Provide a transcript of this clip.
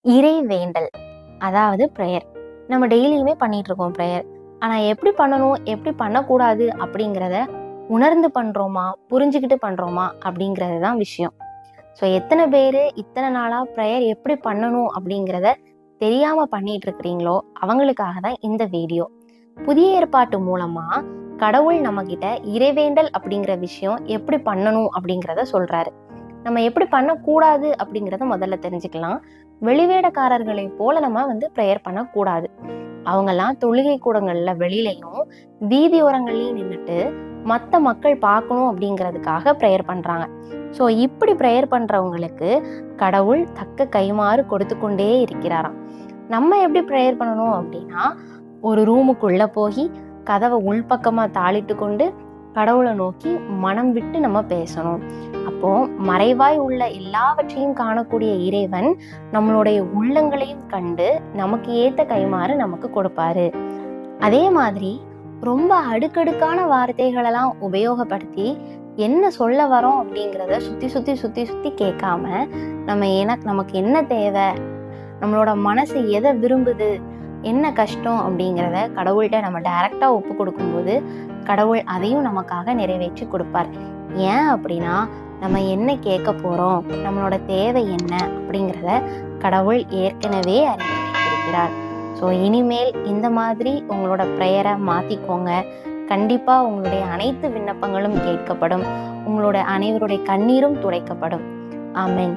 இறைவேண்டல், அதாவது ப்ரேயர். நம்ம டெய்லியுமே பண்ணிட்டு இருக்கோம் ப்ரேயர். ஆனால் எப்படி பண்ணணும், எப்படி பண்ணக்கூடாது அப்படிங்கிறத உணர்ந்து பண்ணுறோமா, புரிஞ்சுக்கிட்டு பண்ணுறோமா அப்படிங்கிறது தான் விஷயம். ஸோ எத்தனை பேர் இத்தனை நாளாக ப்ரேயர் எப்படி பண்ணணும் அப்படிங்கிறத தெரியாமல் பண்ணிட்டு இருக்கிறீங்களோ அவங்களுக்காக தான் இந்த வீடியோ. புதிய ஏற்பாட்டு மூலமாக கடவுள் நம்மக்கிட்ட இறைவேண்டல் அப்படிங்கிற விஷயம் எப்படி பண்ணணும் அப்படிங்கிறத சொல்கிறாரு. நம்ம எப்படி பண்ணக்கூடாது அப்படிங்கிறத முதல்ல தெரிஞ்சுக்கலாம். வெளிவேடக்காரர்களை போல நம்ம ப்ரேயர் பண்ணக்கூடாது. அவங்கெல்லாம் தொழுகை கூடங்கள்ல வெளியிலையும் வீதி ஓரங்கள்லையும் நின்றுட்டு மற்ற மக்கள் பார்க்கணும் அப்படிங்கிறதுக்காக ப்ரேயர் பண்றாங்க. ஸோ இப்படி ப்ரேயர் பண்றவங்களுக்கு கடவுள் தக்க கைமாறு கொடுத்து கொண்டே இருக்கிறாராம். நம்ம எப்படி ப்ரேயர் பண்ணணும் அப்படின்னா, ஒரு ரூமுக்குள்ள போய் கதவை உள்பக்கமா தாளிட்டு கொண்டு கடவுளை நோக்கி மனம் விட்டு நம்ம பேசணும். அப்போ மறைவாய் உள்ள எல்லாவற்றையும் காணக்கூடிய இறைவன் நம்மளுடைய உள்ளங்களையும் கண்டு நமக்கு ஏத்த கைமாறு நமக்கு கொடுப்பாரு. அதே மாதிரி ரொம்ப அடுக்கடுக்கான வார்த்தைகளெல்லாம் உபயோகப்படுத்தி என்ன சொல்ல வரோம் அப்படிங்கிறத சுத்தி சுத்தி சுத்தி சுத்தி கேட்காம, நமக்கு என்ன தேவை, நம்மளோட மனசு எதை விரும்புது, என்ன கஷ்டம் அப்படிங்கிறத கடவுள்கிட்ட நம்ம டைரக்டா ஒப்பு கொடுக்கும்போது கடவுள் அதையும் நமக்காக நிறைவேற்றி கொடுப்பார். ஏன் அப்படின்னா, நம்ம என்ன கேட்க போறோம், நம்மளோட தேவை என்ன அப்படிங்கிறத கடவுள் ஏற்கனவே அறிவித்திருக்கிறார். ஸோ இனிமேல் இந்த மாதிரி உங்களோட ப்ரேயரை மாற்றிக்கோங்க. கண்டிப்பாக உங்களுடைய அனைத்து விண்ணப்பங்களும் கேட்கப்படும். உங்களோட அனைவருடைய கண்ணீரும் துடைக்கப்படும். ஆமென்.